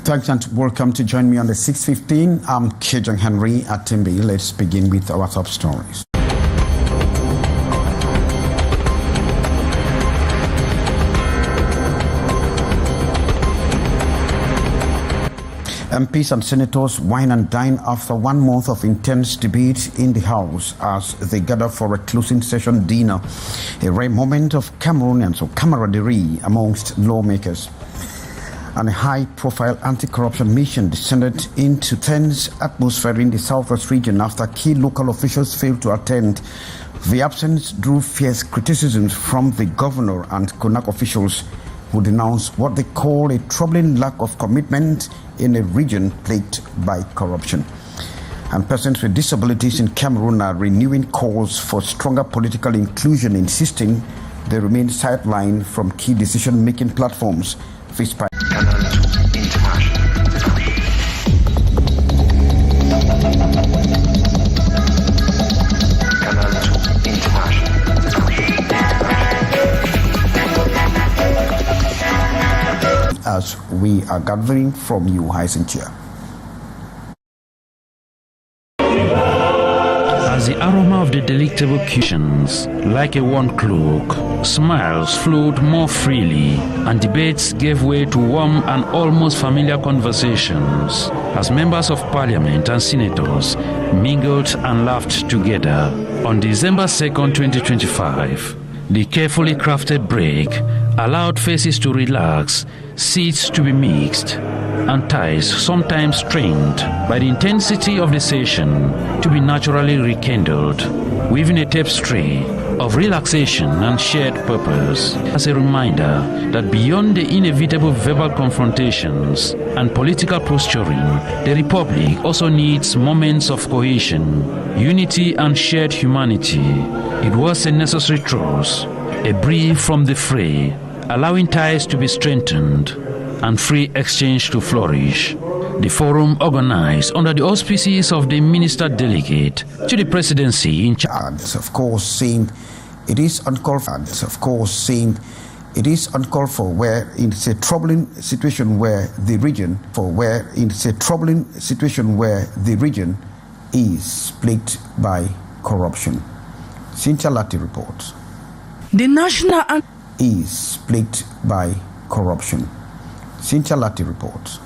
Thanks and welcome to join me on the 6:15. I'm Kejang Henry Atimbi. Let's begin with our top stories. MPs and senators wine and dine after 1 month of intense debate in the House as they gather for a closing session dinner, a rare moment of Cameroonians or camaraderie amongst lawmakers. And a high-profile anti-corruption mission descended into tense atmosphere in the southwest region after key local officials failed to attend. The absence drew fierce criticisms from the governor and CONAC officials, who denounced what they call a troubling lack of commitment in a region plagued by corruption. And persons with disabilities in Cameroon are renewing calls for stronger political inclusion, insisting they remain sidelined from key decision-making platforms faced by Canal, tous, international. Canal, tous, international. As we are gathering from you, Heisentia. As the aroma of the delectable cushions, like a warm cloak, smiles flowed more freely, and debates gave way to warm and almost familiar conversations, as members of parliament and senators mingled and laughed together. On December 2nd, 2025, the carefully crafted break allowed faces to relax, seats to be mixed, and ties sometimes strained by the intensity of the session to be naturally rekindled, weaving a tapestry of relaxation and shared purpose, as a reminder that beyond the inevitable verbal confrontations and political posturing, the Republic also needs moments of cohesion, unity, and shared humanity. It was a necessary truce, a breath from the fray, allowing ties to be strengthened and free exchange to flourish. The forum, organized under the auspices of the Minister Delegate to the Presidency in charge, Of course, saying it is uncalled for. It is uncalled for, where it's a troubling situation where the region, is plagued by corruption. Cynthia Lati reports. The national is plagued by corruption. Cynthia Lati reports.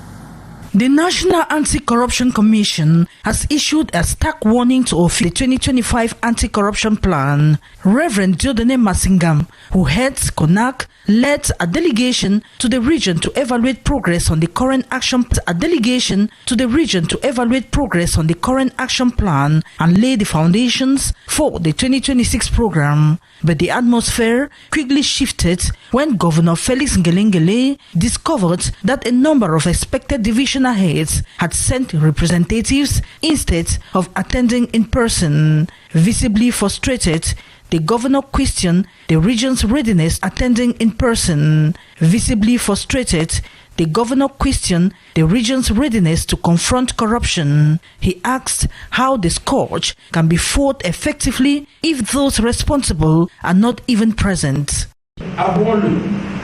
The National Anti-Corruption Commission has issued a stark warning to the 2025 anti-corruption plan. Reverend Dieudonné Massingam, who heads CONAC, led a delegation to the region to evaluate progress on the current action plan and lay the foundations for the 2026 program. But the atmosphere quickly shifted when Governor Felix Ngelengele discovered that a number of expected divisional heads had sent representatives instead of attending in person. Visibly frustrated, the governor questioned the region's readiness attending in person. To confront corruption. He asked how the scourge can be fought effectively if those responsible are not even present. Avouons-le,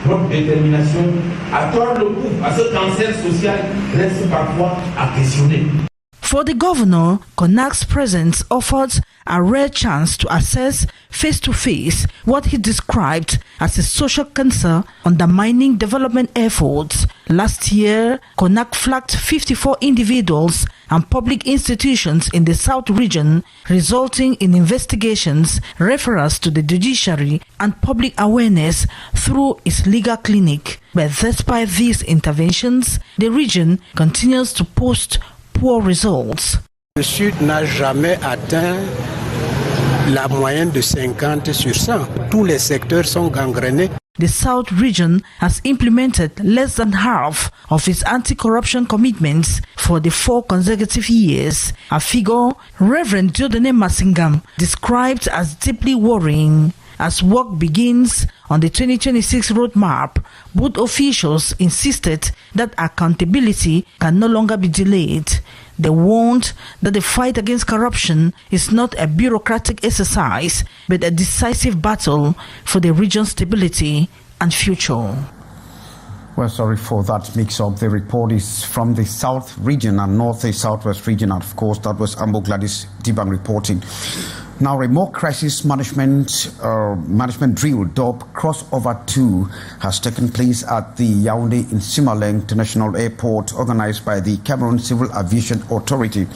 notre détermination à tordre le cou à ce cancer social reste parfois à questionner. For the governor, CONAC's presence offered a rare chance to assess face-to-face what he described as a social cancer undermining development efforts. Last year, CONAC flagged 54 individuals and public institutions in the South region, resulting in investigations, referrals to the judiciary, and public awareness through its legal clinic. But despite these interventions, the region continues to post poor results. Le Sud n'a jamais atteint la moyenne de 50 sur 100. Tous les secteurs sont gangrénés. The South region has implemented less than half of its anti-corruption commitments for the 4 consecutive years, a figure Reverend Dieudonné Massingam described as deeply worrying. As work begins on the 2026 roadmap, both officials insisted that accountability can no longer be delayed. They warned that the fight against corruption is not a bureaucratic exercise, but a decisive battle for the region's stability and future. Well, sorry for that mix-up. The report is from the South region and North Southwest region. And of course, that was Ambo Gladys Diban reporting. Now, a mock crisis management drill dubbed Crossover 2 has taken place at the Yaoundé Nsimale International Airport, organized by the Cameroon Civil Aviation Authority.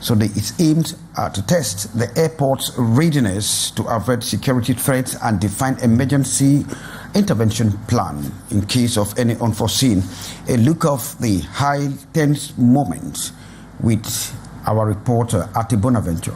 So it's aimed to test the airport's readiness to avert security threats and define emergency intervention plan in case of any unforeseen. A look of the high tense moment with our reporter Ati Bonaventure.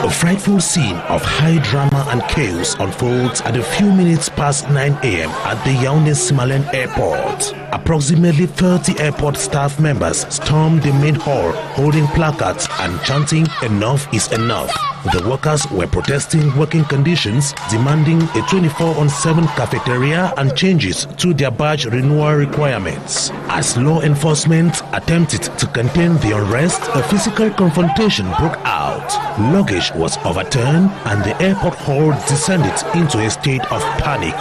A frightful scene of high drama and chaos unfolds at a few minutes past 9 a.m. at the Yaoundé Nsimale Airport. Approximately 30 airport staff members stormed the main hall holding placards and chanting "Enough is enough." The workers were protesting working conditions, demanding a 24/7 cafeteria and changes to their badge renewal requirements. As law enforcement attempted to contain the unrest, a physical confrontation broke out. Luggage was overturned and the airport hall descended into a state of panic.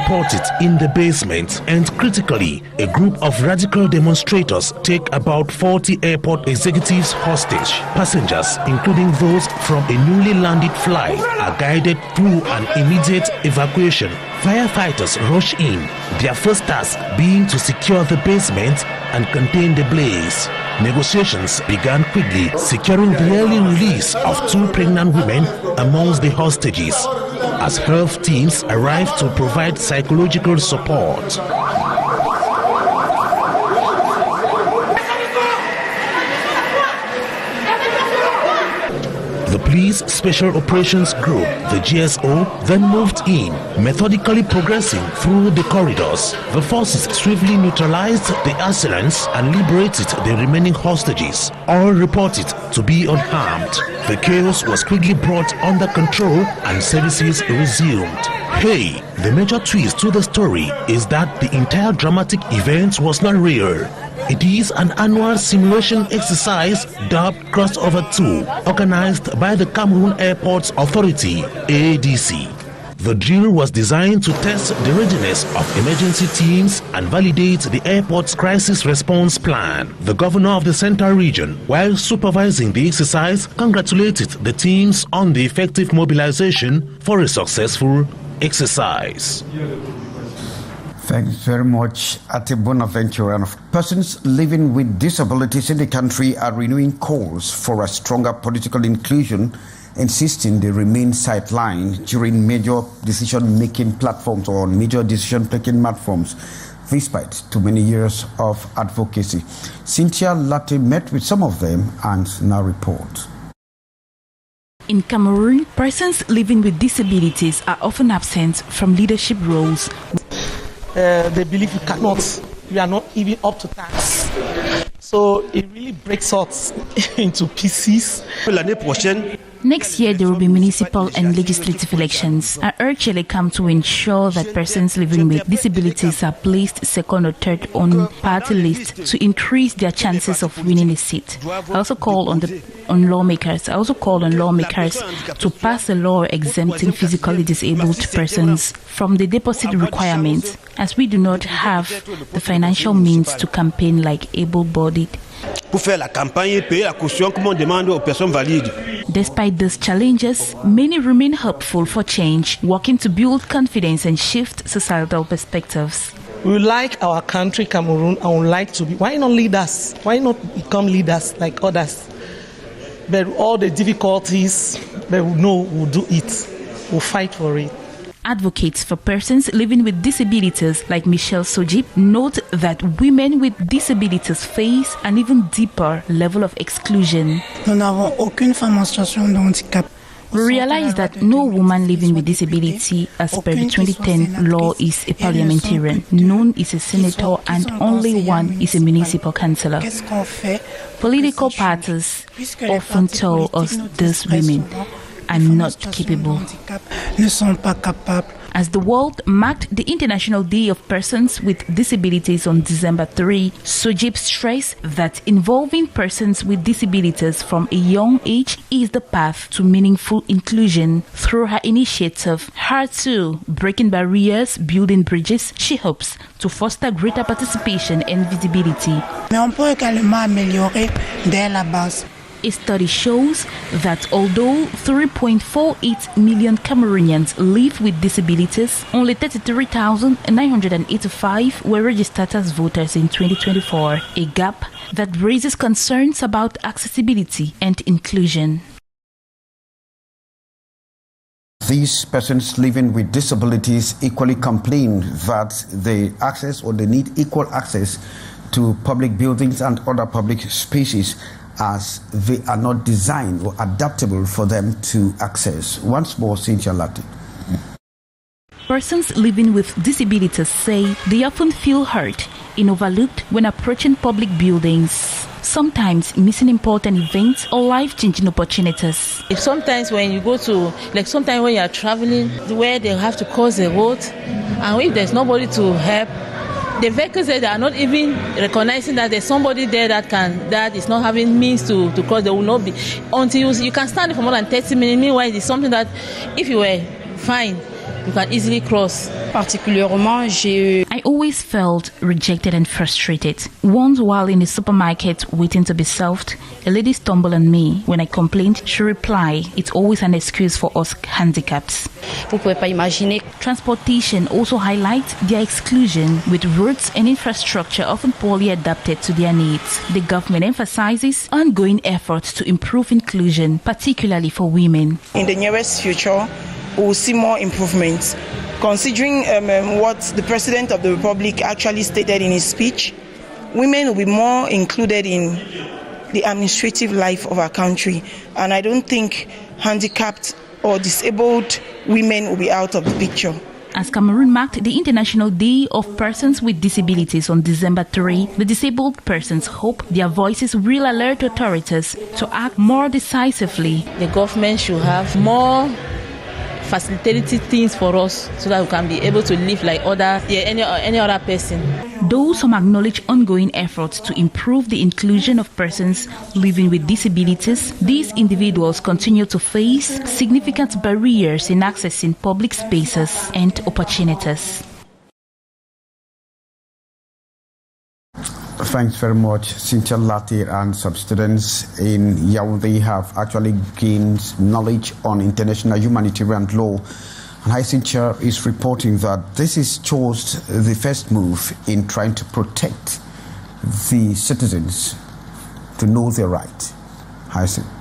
Reported in the basement, and critically, a group of radical demonstrators take about 40 airport executives hostage. Passengers, including those from a newly landed flight, are guided through an immediate evacuation. Firefighters rush in, their first task being to secure the basement and contain the blaze. Negotiations began quickly, securing the early release of 2 pregnant women amongst the hostages, as health teams arrived to provide psychological support. The Police Special Operations Group, the GSO, then moved in, methodically progressing through the corridors. The forces swiftly neutralized the assailants and liberated the remaining hostages, all reported to be unharmed. The chaos was quickly brought under control and services resumed. Hey, the major twist to the story is that the entire dramatic event was not real. It is an annual simulation exercise dubbed Crossover 2, organized by the Cameroon Airports Authority, ADC. The drill was designed to test the readiness of emergency teams and validate the airport's crisis response plan. The governor of the Central Region, while supervising the exercise, congratulated the teams on the effective mobilization for a successful exercise. Thanks very much, Ati Bonaventure. And persons living with disabilities in the country are renewing calls for a stronger political inclusion, insisting they remain sidelined during major decision-making platforms or major decision-making platforms, despite too many years of advocacy. Cynthia Latte met with some of them and now reports. In Cameroon, persons living with disabilities are often absent from leadership roles. They believe we are not even up to task. So it really breaks us into pieces. Next year, there will be municipal and legislative elections. I urge Elecam to ensure that persons living with disabilities are placed second or third on party lists to increase their chances of winning a seat. I also call on lawmakers to pass a law exempting physically disabled persons from the deposit requirements, as we do not have the financial means to campaign like able-bodied. Despite these challenges, many remain hopeful for change, working to build confidence and shift societal perspectives. We like our country, Cameroon, and we like to be. Why not leaders? Why not become leaders like others? But all the difficulties, but we know we'll do it. We'll fight for it. Advocates for persons living with disabilities like Michelle Sojip note that women with disabilities face an even deeper level of exclusion. Nous n'avons aucune femme en situation de handicap. We realize that no woman living with disability, as per the 2010 law, is a parliamentarian. None is a senator, and only one is a municipal councillor. Political parties often tell us these women are not capable. As the world marked the International Day of Persons with Disabilities on December 3, SOCIETE stressed that involving persons with disabilities from a young age is the path to meaningful inclusion. Through her initiative, Her Too, Breaking Barriers, Building Bridges, she hopes to foster greater participation and visibility. A study shows that although 3.48 million Cameroonians live with disabilities, only 33,985 were registered as voters in 2024, a gap that raises concerns about accessibility and inclusion. These persons living with disabilities equally complain that they need equal access to public buildings and other public spaces, as they are not designed or adaptable for them to access. Once more, Cynthia Lati. Persons living with disabilities say they often feel hurt and overlooked when approaching public buildings, sometimes missing important events or life-changing opportunities. If sometimes when you go to, sometimes when you are traveling, where they have to cross the road, and if there's nobody to help, the vehicles there, they are not even recognizing that there's somebody there that is not having means to cross. They will not be until you can stand for more than 30 minutes. Meanwhile, it's something that if you were fine, you can easily cross. I always felt rejected and frustrated. Once while in the supermarket waiting to be served, a lady stumbled on me. When I complained, she replied, "It's always an excuse for us handicaps." Transportation also highlights their exclusion, with roads and infrastructure often poorly adapted to their needs. The government emphasizes ongoing efforts to improve inclusion, particularly for women. In the nearest future, we will see more improvements. Considering what the President of the Republic actually stated in his speech, women will be more included in the administrative life of our country. And I don't think handicapped or disabled women will be out of the picture. As Cameroon marked the International Day of Persons with Disabilities on December 3, the disabled persons hope their voices will alert authorities to act more decisively. The government should have more facilitating things for us so that we can be able to live like any other person. Though some acknowledge ongoing efforts to improve the inclusion of persons living with disabilities, these individuals continue to face significant barriers in accessing public spaces and opportunities. Thanks very much, Cynthia Lati. And some students in Yaoundé have actually gained knowledge on international humanitarian law. And Hi Cynthia is reporting that this is just the first move in trying to protect the citizens to know their right. Hi Cynthia.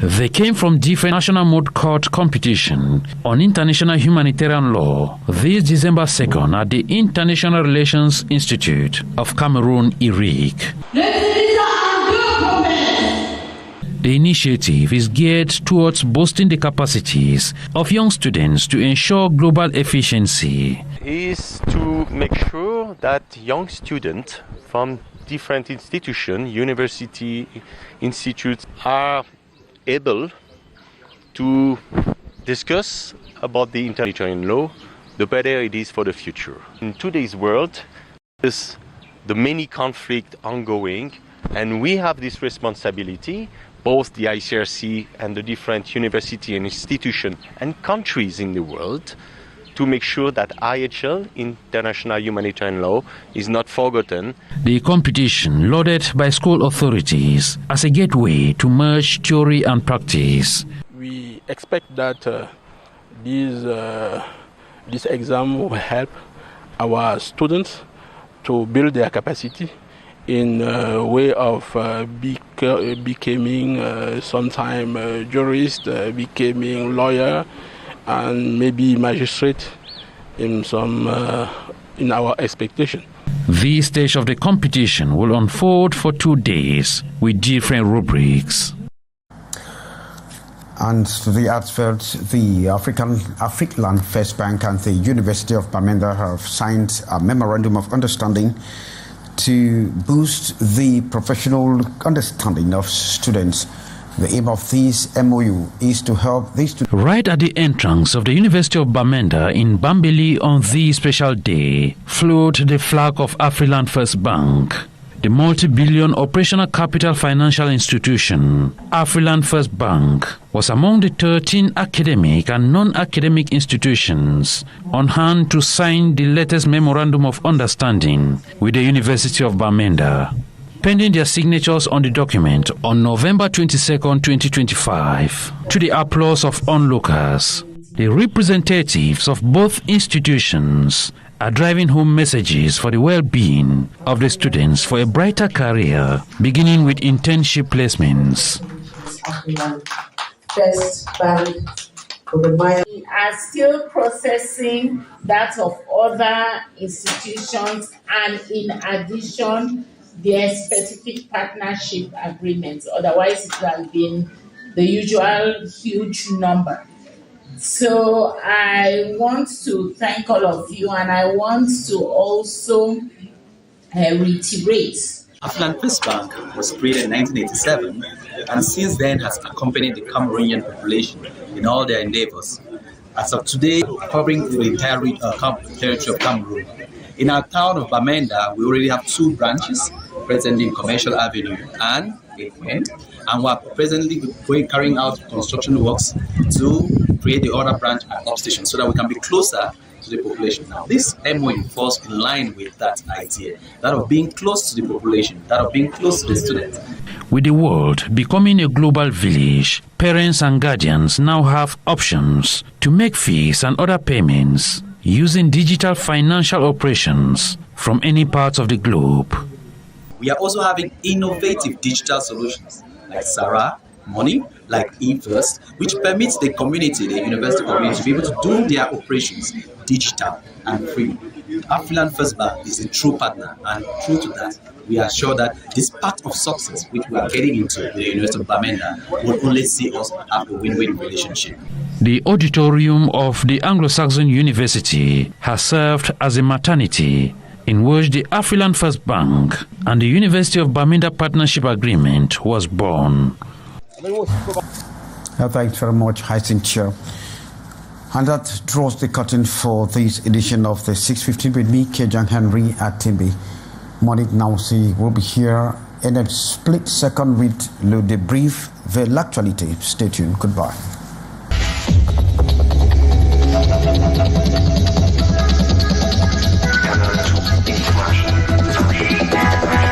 They came from different national moot court competition on international humanitarian law this December 2nd at the International Relations Institute of Cameroon, Eric. The initiative is geared towards boosting the capacities of young students to ensure global efficiency. Is to make sure that young students from different institutions, university institutes, are able to discuss about the international law, the better it is for the future. In today's world, there's the many conflicts ongoing, and we have this responsibility, both the ICRC and the different university and institutions and countries in the world, to make sure that IHL, International Humanitarian Law, is not forgotten. The competition lauded by school authorities as a gateway to merge theory and practice. We expect that this exam will help our students to build their capacity in a way of becoming sometime jurist, becoming lawyer, and maybe magistrate in our expectation. This stage of the competition will unfold for 2 days with different rubrics. And to the advert, the African First Bank and the University of Bamenda have signed a memorandum of understanding to boost the professional understanding of students. The aim of this MOU is to help these students. Right at the entrance of the University of Bamenda in Bambili on this special day, float the flag of African First Bank. The multi-billion operational capital financial institution, African First Bank, was among the 13 academic and non-academic institutions on hand to sign the latest Memorandum of Understanding with the University of Bamenda. Pending their signatures on the document on November 22, 2025, to the applause of onlookers, the representatives of both institutions are driving home messages for the well-being of the students for a brighter career, beginning with internship placements. First Bank, we are still processing that of other institutions, and in addition, their specific partnership agreements. Otherwise, it would have been the usual huge number. So I want to thank all of you, and I want to also reiterate. African First Bank was created in 1987 and since then has accompanied the Cameroonian population in all their endeavors. As of today, covering the entire territory of Cameroon. In our town of Bamenda, we already have 2 branches, presently in Commercial Avenue and in and we are presently carrying out construction works to create the other branch at Upstation so that we can be closer to the population. Now, this MOU falls in line with that idea, that of being close to the population, that of being close to the students. With the world becoming a global village, parents and guardians now have options to make fees and other payments using digital financial operations from any part of the globe. We are also having innovative digital solutions like Sarah Money, like eFirst, which permits the community, the university community, to be able to do their operations digital and free. African First Bank is a true partner, and true to that, we are sure that this part of success which we are getting into the University of Bamenda will only see us have a win-win relationship. The auditorium of the Anglo-Saxon University has served as a maternity in which the African First Bank and the University of Bamenda Partnership Agreement was born. Thanks very much, Hyacinth. And that draws the curtain for this edition of the 6:15 with me, Kejan Henry Atimbi. Monique Nausi will be here in a split second with le débrief de l'actualité. Stay tuned. Goodbye. Canal International.